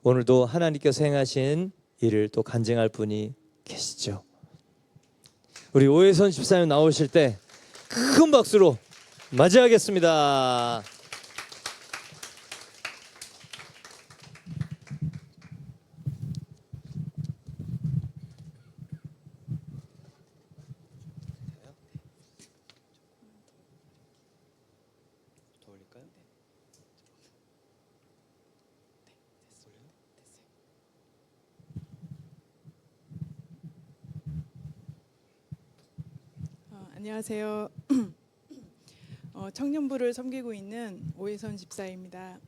오늘도 하나님께서 행하신 일을 또 간증할 분이 계시죠. 우리 오해선 집사님 나오실 때 큰 박수로 맞이하겠습니다. 안녕하세요. 청년부를 섬기고 있는 오해선 집사입니다.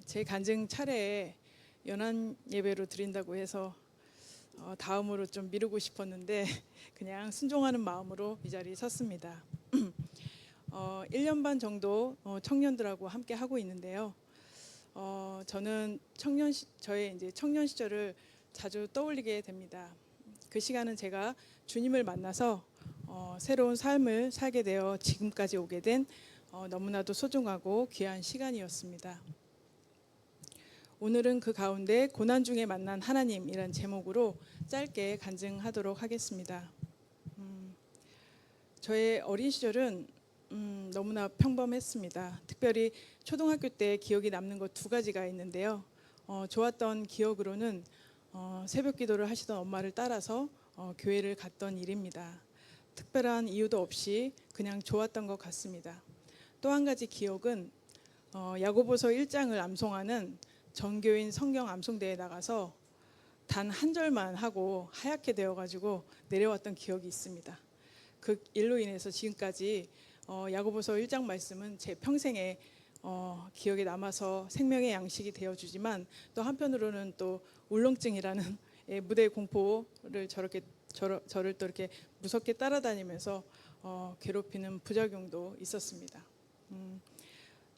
제 간증 차례에 연한 예배로 드린다고 해서 다음으로 좀 미루고 싶었는데 그냥 순종하는 마음으로 이 자리에 섰습니다. 1년 반 정도 청년들하고 함께 하고 있는데요. 저는 저의 이제 청년 시절을 자주 떠올리게 됩니다. 그 시간은 제가 주님을 만나서 새로운 삶을 살게 되어 지금까지 오게 된 너무나도 소중하고 귀한 시간이었습니다. 오늘은 그 가운데 고난 중에 만난 하나님이란 제목으로 짧게 간증하도록 하겠습니다. 저의 어린 시절은 너무나 평범했습니다. 특별히 초등학교 때 기억이 남는 것 두 가지가 있는데요. 좋았던 기억으로는 새벽 기도를 하시던 엄마를 따라서 교회를 갔던 일입니다. 특별한 이유도 없이 그냥 좋았던 것 같습니다. 또 한 가지 기억은 야고보서 1장을 암송하는 전교인 성경 암송대회에 나가서 단 한 절만 하고 하얗게 되어가지고 내려왔던 기억이 있습니다. 그 일로 인해서 지금까지 야고보서 1장 말씀은 제 평생에 기억에 남아서 생명의 양식이 되어주지만 또 한편으로는 또 울렁증이라는 무대 공포를 저를 또 이렇게 무섭게 따라다니면서 괴롭히는 부작용도 있었습니다.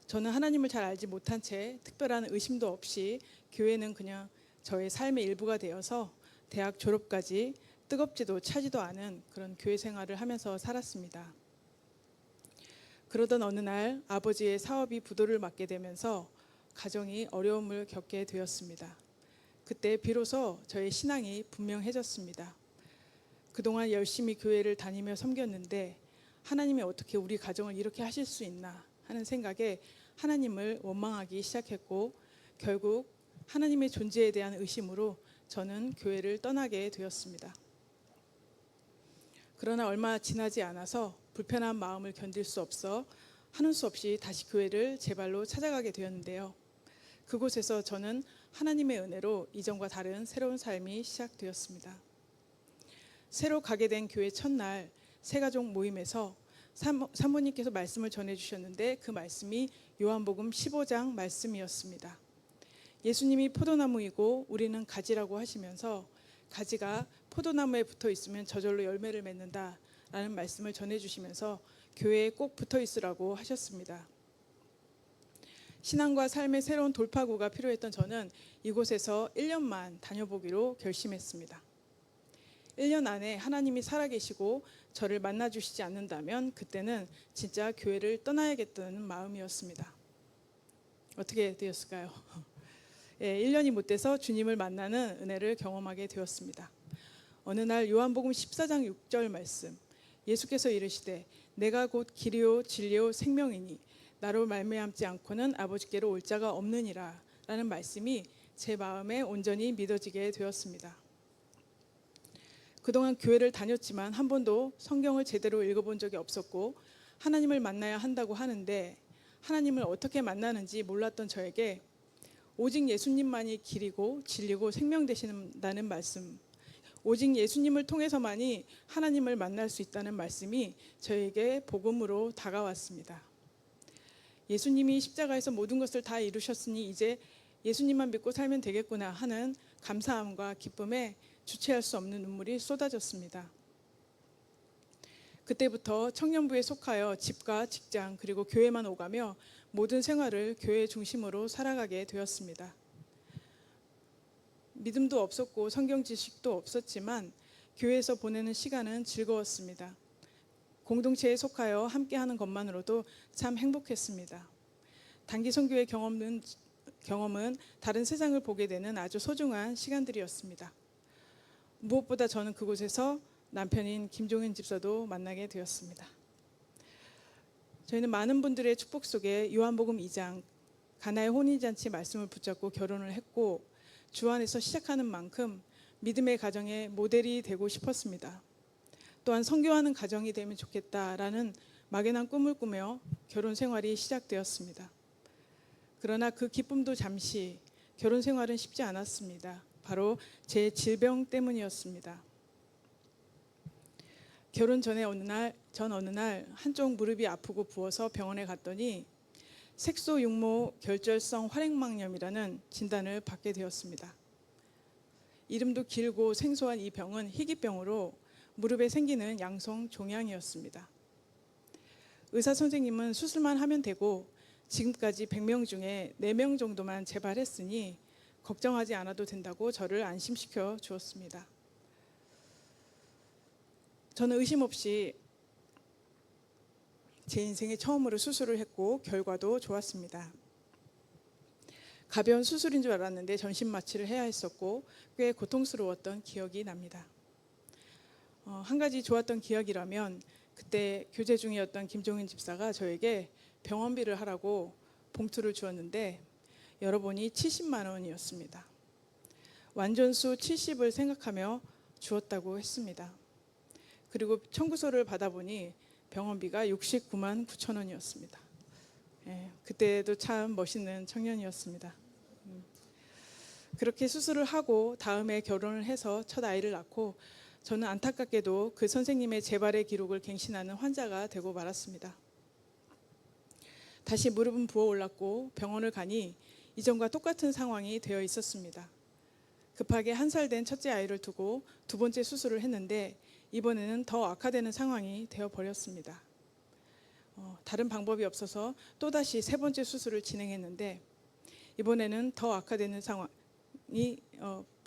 저는 하나님을 잘 알지 못한 채 특별한 의심도 없이 교회는 그냥 저의 삶의 일부가 되어서 대학 졸업까지 뜨겁지도 차지도 않은 그런 교회 생활을 하면서 살았습니다. 그러던 어느 날 아버지의 사업이 부도를 맞게 되면서 가정이 어려움을 겪게 되었습니다. 그때 비로소 저의 신앙이 분명해졌습니다. 그동안 열심히 교회를 다니며 섬겼는데 하나님이 어떻게 우리 가정을 이렇게 하실 수 있나 하는 생각에 하나님을 원망하기 시작했고 결국 하나님의 존재에 대한 의심으로 저는 교회를 떠나게 되었습니다. 그러나 얼마 지나지 않아서 불편한 마음을 견딜 수 없어 하는 수 없이 다시 교회를 제 발로 찾아가게 되었는데요. 그곳에서 저는 하나님의 은혜로 이전과 다른 새로운 삶이 시작되었습니다. 새로 가게 된 교회 첫날 새가족 모임에서 사모님께서 말씀을 전해주셨는데 그 말씀이 요한복음 15장 말씀이었습니다. 예수님이 포도나무이고 우리는 가지라고 하시면서 가지가 포도나무에 붙어 있으면 저절로 열매를 맺는다라는 말씀을 전해주시면서 교회에 꼭 붙어 있으라고 하셨습니다. 신앙과 삶의 새로운 돌파구가 필요했던 저는 이곳에서 1년만 다녀보기로 결심했습니다. 1년 안에 하나님이 살아계시고 저를 만나주시지 않는다면 그때는 진짜 교회를 떠나야겠다는 마음이었습니다. 어떻게 되었을까요? 1년이 못 돼서 주님을 만나는 은혜를 경험하게 되었습니다. 어느 날 요한복음 14장 6절 말씀, 예수께서 이르시되 내가 곧 길이요 진리요 생명이니 나로 말미암지 않고는 아버지께로 올 자가 없느니라 라는 말씀이 제 마음에 온전히 믿어지게 되었습니다. 그동안 교회를 다녔지만 한 번도 성경을 제대로 읽어본 적이 없었고 하나님을 만나야 한다고 하는데 하나님을 어떻게 만나는지 몰랐던 저에게 오직 예수님만이 길이고 진리고 생명 되신다는 말씀, 오직 예수님을 통해서만이 하나님을 만날 수 있다는 말씀이 저에게 복음으로 다가왔습니다. 예수님이 십자가에서 모든 것을 다 이루셨으니 이제 예수님만 믿고 살면 되겠구나 하는 감사함과 기쁨에 주체할 수 없는 눈물이 쏟아졌습니다. 그때부터 청년부에 속하여 집과 직장 그리고 교회만 오가며 모든 생활을 교회 중심으로 살아가게 되었습니다. 믿음도 없었고 성경 지식도 없었지만 교회에서 보내는 시간은 즐거웠습니다. 공동체에 속하여 함께하는 것만으로도 참 행복했습니다. 단기 선교의 경험은 다른 세상을 보게 되는 아주 소중한 시간들이었습니다. 무엇보다 저는 그곳에서 남편인 김종현 집사도 만나게 되었습니다. 저희는 많은 분들의 축복 속에 요한복음 2장 가나의 혼인잔치 말씀을 붙잡고 결혼을 했고, 주 안에서 시작하는 만큼 믿음의 가정의 모델이 되고 싶었습니다. 또한 선교하는 가정이 되면 좋겠다라는 막연한 꿈을 꾸며 결혼 생활이 시작되었습니다. 그러나 그 기쁨도 잠시, 결혼 생활은 쉽지 않았습니다. 바로 제 질병 때문이었습니다. 결혼 전에 어느 날 한쪽 무릎이 아프고 부어서 병원에 갔더니 색소 육모 결절성 활액막염이라는 진단을 받게 되었습니다. 이름도 길고 생소한 이 병은 희귀병으로 무릎에 생기는 양성 종양이었습니다. 의사 선생님은 수술만 하면 되고 지금까지 100명 중에 4명 정도만 재발했으니 걱정하지 않아도 된다고 저를 안심시켜 주었습니다. 저는 의심 없이 제 인생에 처음으로 수술을 했고 결과도 좋았습니다. 가벼운 수술인 줄 알았는데 전신 마취를 해야 했었고 꽤 고통스러웠던 기억이 납니다. 한 가지 좋았던 기억이라면 그때 교제 중이었던 김종인 집사가 저에게 병원비를 하라고 봉투를 주었는데 열어보니 70만 원이었습니다. 완전수 70을 생각하며 주었다고 했습니다. 그리고 청구서를 받아보니 병원비가 69만 9천 원이었습니다. 그때도 참 멋있는 청년이었습니다. 그렇게 수술을 하고 다음에 결혼을 해서 첫 아이를 낳고 저는 안타깝게도 그 선생님의 재발의 기록을 갱신하는 환자가 되고 말았습니다. 다시 무릎은 부어올랐고 병원을 가니 이전과 똑같은 상황이 되어 있었습니다. 급하게 1살 된 첫째 아이를 두고 2번째 수술을 했는데 이번에는 더 악화되는 상황이 되어버렸습니다. 다른 방법이 없어서 또다시 3번째 수술을 진행했는데 이번에는 더 악화되는 상황이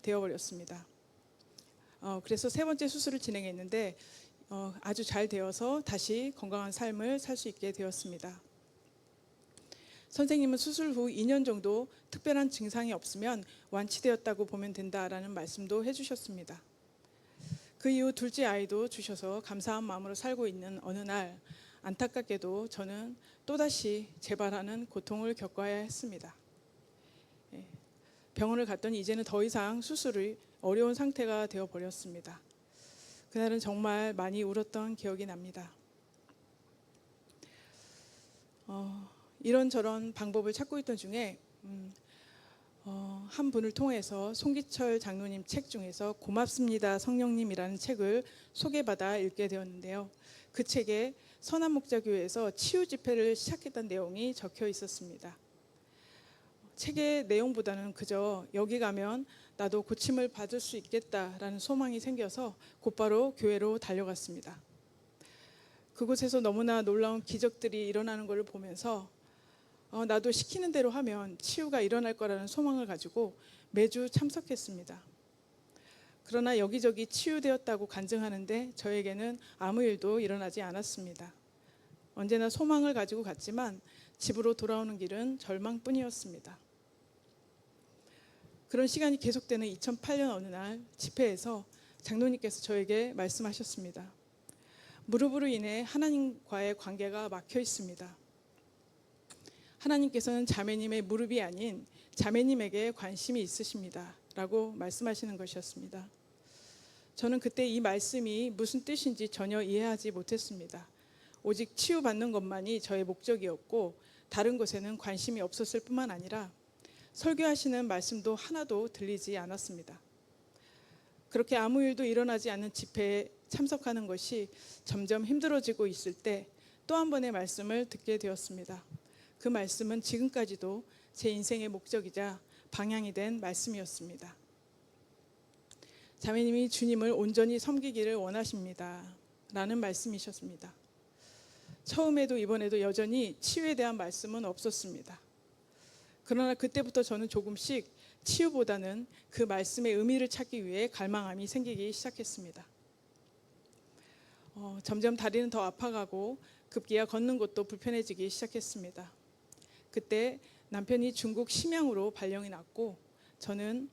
되어버렸습니다. 그래서 3번째 수술을 진행했는데 아주 잘 되어서 다시 건강한 삶을 살 수 있게 되었습니다. 선생님은 수술 후 2년 정도 특별한 증상이 없으면 완치되었다고 보면 된다라는 말씀도 해주셨습니다. 그 이후 둘째 아이도 주셔서 감사한 마음으로 살고 있는 어느 날 안타깝게도 저는 또다시 재발하는 고통을 겪어야 했습니다. 병원을 갔더니 이제는 더 이상 수술이 어려운 상태가 되어버렸습니다. 그날은 정말 많이 울었던 기억이 납니다. 이런저런 방법을 찾고 있던 중에 한 분을 통해서 송기철 장로님 책 중에서 고맙습니다 성령님이라는 책을 소개받아 읽게 되었는데요. 그 책에 선한목자교회에서 치유 집회를 시작했던 내용이 적혀 있었습니다. 책의 내용보다는 그저 여기 가면 나도 고침을 받을 수 있겠다라는 소망이 생겨서 곧바로 교회로 달려갔습니다. 그곳에서 너무나 놀라운 기적들이 일어나는 것을 보면서 나도 시키는 대로 하면 치유가 일어날 거라는 소망을 가지고 매주 참석했습니다. 그러나 여기저기 치유되었다고 간증하는데 저에게는 아무 일도 일어나지 않았습니다. 언제나 소망을 가지고 갔지만 집으로 돌아오는 길은 절망뿐이었습니다. 그런 시간이 계속되는 2008년 어느 날 집회에서 장로님께서 저에게 말씀하셨습니다. 무릎으로 인해 하나님과의 관계가 막혀 있습니다. 하나님께서는 자매님의 무릎이 아닌 자매님에게 관심이 있으십니다. 라고 말씀하시는 것이었습니다. 저는 그때 이 말씀이 무슨 뜻인지 전혀 이해하지 못했습니다. 오직 치유받는 것만이 저의 목적이었고 다른 것에는 관심이 없었을 뿐만 아니라 설교하시는 말씀도 하나도 들리지 않았습니다. 그렇게 아무 일도 일어나지 않는 집회에 참석하는 것이 점점 힘들어지고 있을 때 또 한 번의 말씀을 듣게 되었습니다. 그 말씀은 지금까지도 제 인생의 목적이자 방향이 된 말씀이었습니다. 자매님이 주님을 온전히 섬기기를 원하십니다. 라는 말씀이셨습니다. 처음에도 이번에도 여전히 치유에 대한 말씀은 없었습니다. 그러나 그때부터 저는 조금씩 치유보다는 그 말씀의 의미를 찾기 위해 갈망함이 생기기 시작했습니다. 점점 다리는 더 아파가고 급기야 걷는 것도 불편해지기 시작했습니다. 그때 남편이 중국 심양으로 발령이 났고 저는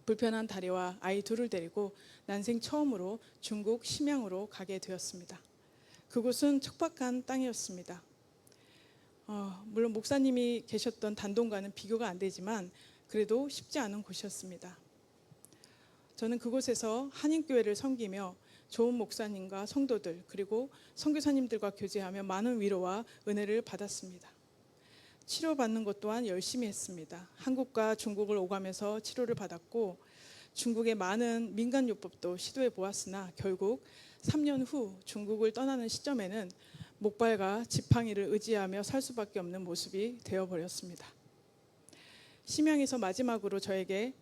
불편한 다리와 아이 둘을 데리고 난생 처음으로 중국 심양으로 가게 되었습니다. 그곳은 척박한 땅이었습니다. 물론 목사님이 계셨던 단동과는 비교가 안 되지만 그래도 쉽지 않은 곳이었습니다. 저는 그곳에서 한인교회를 섬기며 좋은 목사님과 성도들 그리고 선교사님들과 교제하며 많은 위로와 은혜를 받았습니다. 치료받는 것 또한 열심히 했습니다. 한국과 중국을 오가면서 치료를 받았고 중국의 많은 민간요법도 시도해 보았으나 결국 3년 후 중국을 떠나는 시점에는 목발과 지팡이를 의지하며 살 수밖에 없는 모습이 되어버렸습니다. 심양에서 마지막으로 저에게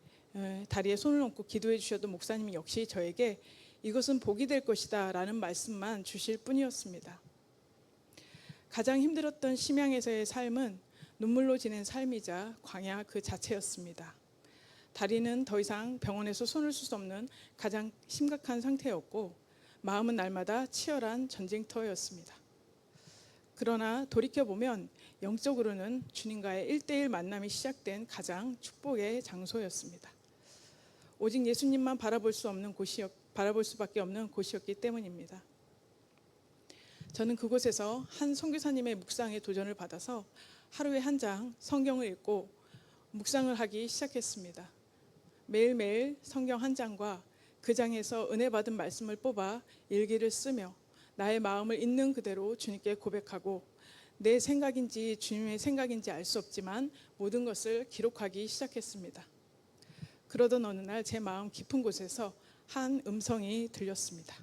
다리에 손을 얹고 기도해 주셨던 목사님 역시 저에게 이것은 복이 될 것이다 라는 말씀만 주실 뿐이었습니다. 가장 힘들었던 심양에서의 삶은 눈물로 지낸 삶이자 광야 그 자체였습니다. 다리는 더 이상 병원에서 손을 쓸 수 없는 가장 심각한 상태였고 마음은 날마다 치열한 전쟁터였습니다. 그러나 돌이켜보면 영적으로는 주님과의 1대1 만남이 시작된 가장 축복의 장소였습니다. 오직 예수님만 바라볼 수밖에 없는 곳이었기 때문입니다. 저는 그곳에서 한 선교사님의 묵상에 도전을 받아서 하루에 한 장 성경을 읽고 묵상을 하기 시작했습니다. 매일매일 성경 한 장과 그 장에서 은혜 받은 말씀을 뽑아 일기를 쓰며 나의 마음을 있는 그대로 주님께 고백하고 내 생각인지 주님의 생각인지 알 수 없지만 모든 것을 기록하기 시작했습니다. 그러던 어느 날 제 마음 깊은 곳에서 한 음성이 들렸습니다.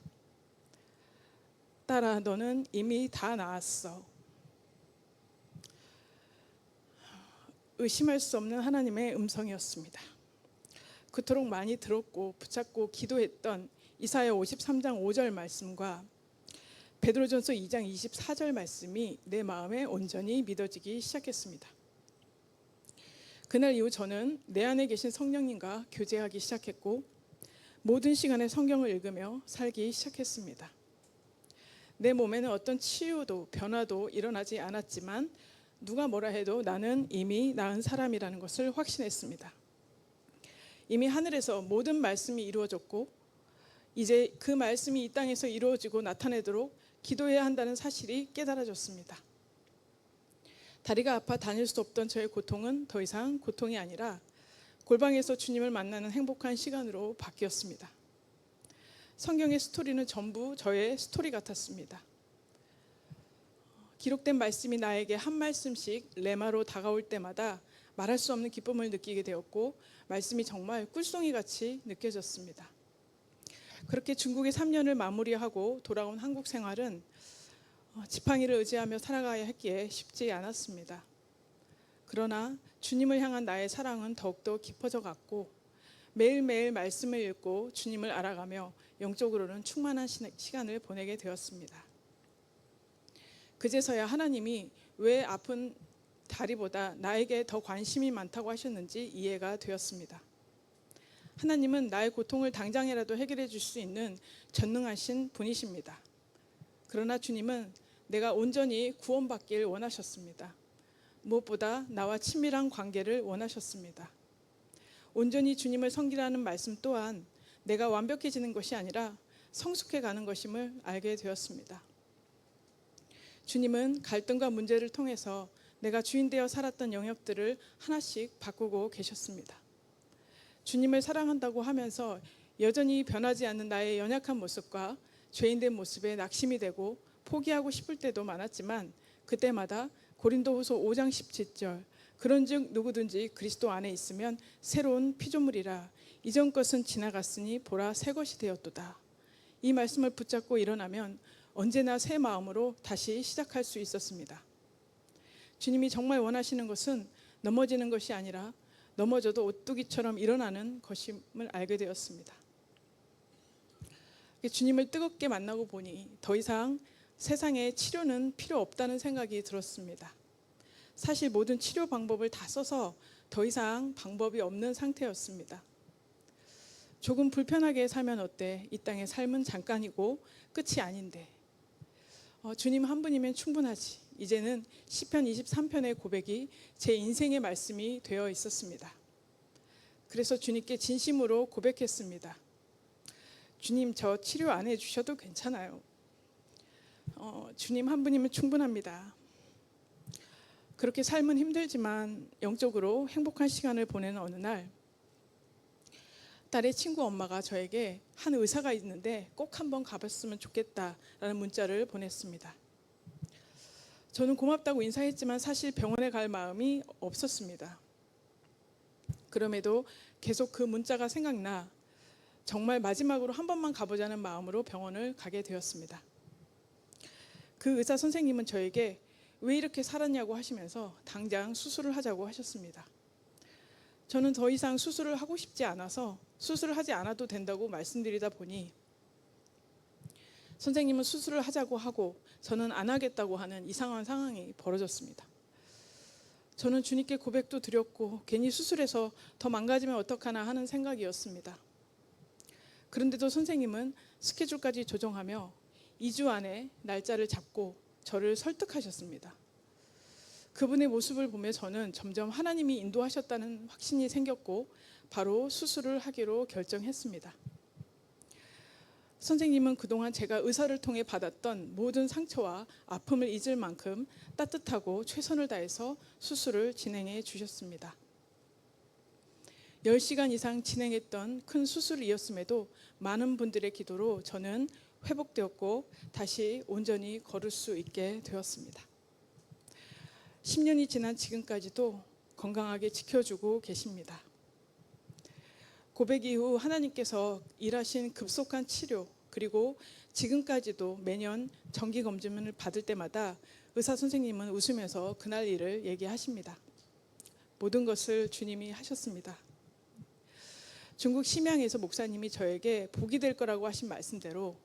딸아, 너는 이미 다 나았어. 의심할 수 없는 하나님의 음성이었습니다. 그토록 많이 들었고 붙잡고 기도했던 이사야 53장 5절 말씀과 베드로전서 2장 24절 말씀이 내 마음에 온전히 믿어지기 시작했습니다. 그날 이후 저는 내 안에 계신 성령님과 교제하기 시작했고 모든 시간에 성경을 읽으며 살기 시작했습니다. 내 몸에는 어떤 치유도 변화도 일어나지 않았지만 누가 뭐라 해도 나는 이미 나은 사람이라는 것을 확신했습니다. 이미 하늘에서 모든 말씀이 이루어졌고 이제 그 말씀이 이 땅에서 이루어지고 나타내도록 기도해야 한다는 사실이 깨달아졌습니다. 다리가 아파 다닐 수 없던 저의 고통은 더 이상 고통이 아니라 골방에서 주님을 만나는 행복한 시간으로 바뀌었습니다. 성경의 스토리는 전부 저의 스토리 같았습니다. 기록된 말씀이 나에게 한 말씀씩 레마로 다가올 때마다 말할 수 없는 기쁨을 느끼게 되었고 말씀이 정말 꿀송이같이 느껴졌습니다. 그렇게 중국의 3년을 마무리하고 돌아온 한국 생활은 지팡이를 의지하며 살아가야 했기에 쉽지 않았습니다. 그러나 주님을 향한 나의 사랑은 더욱더 깊어져 갔고 매일매일 말씀을 읽고 주님을 알아가며 영적으로는 충만한 시간을 보내게 되었습니다. 그제서야 하나님이 왜 아픈 다리보다 나에게 더 관심이 많다고 하셨는지 이해가 되었습니다. 하나님은 나의 고통을 당장이라도 해결해 줄 수 있는 전능하신 분이십니다. 그러나 주님은 내가 온전히 구원받길 원하셨습니다. 무엇보다 나와 친밀한 관계를 원하셨습니다. 온전히 주님을 섬기라는 말씀 또한 내가 완벽해지는 것이 아니라 성숙해 가는 것임을 알게 되었습니다. 주님은 갈등과 문제를 통해서 내가 주인 되어 살았던 영역들을 하나씩 바꾸고 계셨습니다. 주님을 사랑한다고 하면서 여전히 변하지 않는 나의 연약한 모습과 죄인된 모습에 낙심이 되고 포기하고 싶을 때도 많았지만 그때마다 고린도후서 5장 17절 그런즉 누구든지 그리스도 안에 있으면 새로운 피조물이라 이전 것은 지나갔으니 보라 새 것이 되었도다. 이 말씀을 붙잡고 일어나면 언제나 새 마음으로 다시 시작할 수 있었습니다. 주님이 정말 원하시는 것은 넘어지는 것이 아니라 넘어져도 오뚜기처럼 일어나는 것임을 알게 되었습니다. 주님을 뜨겁게 만나고 보니 더 이상 세상에 치료는 필요 없다는 생각이 들었습니다. 사실 모든 치료 방법을 다 써서 더 이상 방법이 없는 상태였습니다. 조금 불편하게 살면 어때? 이 땅의 삶은 잠깐이고 끝이 아닌데. 주님 한 분이면 충분하지. 이제는 시편 23편의 고백이 제 인생의 말씀이 되어 있었습니다. 그래서 주님께 진심으로 고백했습니다. 주님, 저 치료 안 해주셔도 괜찮아요. 주님 한 분이면 충분합니다. 그렇게 삶은 힘들지만 영적으로 행복한 시간을 보내는 어느 날, 딸의 친구 엄마가 저에게 한 의사가 있는데 꼭 한번 가봤으면 좋겠다라는 문자를 보냈습니다. 저는 고맙다고 인사했지만 사실 병원에 갈 마음이 없었습니다. 그럼에도 계속 그 문자가 생각나 정말 마지막으로 한 번만 가보자는 마음으로 병원을 가게 되었습니다. 그 의사 선생님은 저에게 왜 이렇게 살았냐고 하시면서 당장 수술을 하자고 하셨습니다. 저는 더 이상 수술을 하고 싶지 않아서 수술을 하지 않아도 된다고 말씀드리다 보니 선생님은 수술을 하자고 하고 저는 안 하겠다고 하는 이상한 상황이 벌어졌습니다. 저는 주님께 고백도 드렸고 괜히 수술해서 더 망가지면 어떡하나 하는 생각이었습니다. 그런데도 선생님은 스케줄까지 조정하며 2주 안에 날짜를 잡고 저를 설득하셨습니다. 그분의 모습을 보며 저는 점점 하나님이 인도하셨다는 확신이 생겼고 바로 수술을 하기로 결정했습니다. 선생님은 그동안 제가 의사를 통해 받았던 모든 상처와 아픔을 잊을 만큼 따뜻하고 최선을 다해서 수술을 진행해 주셨습니다. 10시간 이상 진행했던 큰 수술이었음에도 많은 분들의 기도로 저는 회복되었고 다시 온전히 걸을 수 있게 되었습니다. 10년이 지난 지금까지도 건강하게 지켜주고 계십니다. 고백 이후 하나님께서 일하신 급속한 치료, 그리고 지금까지도 매년 정기검진을 받을 때마다 의사 선생님은 웃으면서 그날 일을 얘기하십니다. 모든 것을 주님이 하셨습니다. 중국 심양에서 목사님이 저에게 복이 될 거라고 하신 말씀대로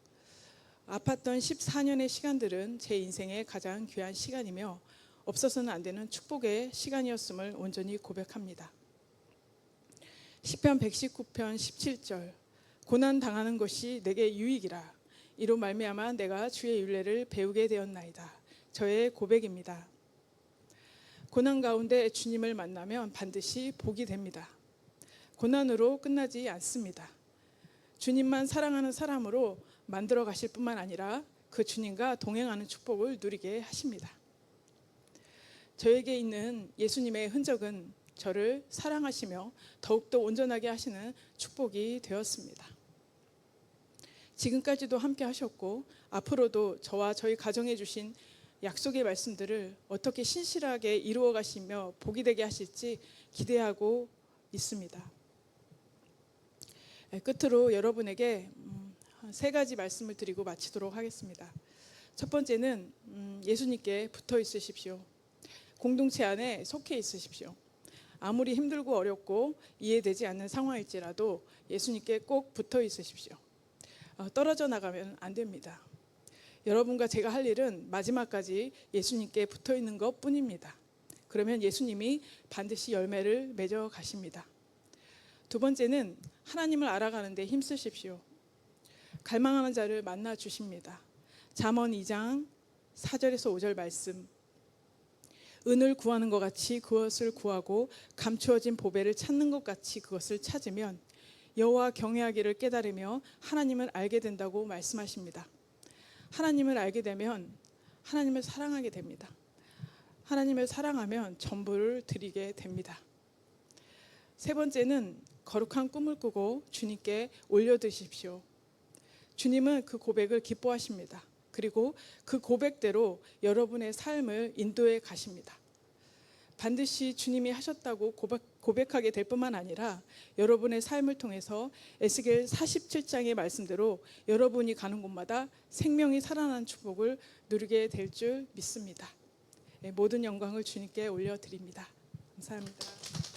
아팠던 14년의 시간들은 제 인생의 가장 귀한 시간이며 없어서는 안 되는 축복의 시간이었음을 온전히 고백합니다. 시편 119편 17절 고난 당하는 것이 내게 유익이라 이로 말미암아 내가 주의 율례를 배우게 되었나이다. 저의 고백입니다. 고난 가운데 주님을 만나면 반드시 복이 됩니다. 고난으로 끝나지 않습니다. 주님만 사랑하는 사람으로 만들어 가실 뿐만 아니라 그 주님과 동행하는 축복을 누리게 하십니다. 저에게 있는 예수님의 흔적은 저를 사랑하시며 더욱더 온전하게 하시는 축복이 되었습니다. 지금까지도 함께 하셨고 앞으로도 저와 저희 가정에 주신 약속의 말씀들을 어떻게 신실하게 이루어 가시며 복이 되게 하실지 기대하고 있습니다. 끝으로 여러분에게 세 가지 말씀을 드리고 마치도록 하겠습니다. 첫 번째는 예수님께 붙어 있으십시오. 공동체 안에 속해 있으십시오. 아무리 힘들고 어렵고 이해되지 않는 상황일지라도 예수님께 꼭 붙어 있으십시오. 떨어져 나가면 안 됩니다. 여러분과 제가 할 일은 마지막까지 예수님께 붙어 있는 것 뿐입니다. 그러면 예수님이 반드시 열매를 맺어 가십니다. 두 번째는 하나님을 알아가는 데 힘쓰십시오. 갈망하는 자를 만나 주십니다. 잠언 2장 4절에서 5절 말씀. 은을 구하는 것 같이 그것을 구하고 감추어진 보배를 찾는 것 같이 그것을 찾으면 여호와 경외하기를 깨달으며 하나님을 알게 된다고 말씀하십니다. 하나님을 알게 되면 하나님을 사랑하게 됩니다. 하나님을 사랑하면 전부를 드리게 됩니다. 세 번째는 거룩한 꿈을 꾸고 주님께 올려드십시오. 주님은 그 고백을 기뻐하십니다. 그리고 그 고백대로 여러분의 삶을 인도해 가십니다. 반드시 주님이 하셨다고 고백하게 될 뿐만 아니라 여러분의 삶을 통해서 에스겔 47장의 말씀대로 여러분이 가는 곳마다 생명이 살아나는 축복을 누리게 될 줄 믿습니다. 모든 영광을 주님께 올려드립니다. 감사합니다.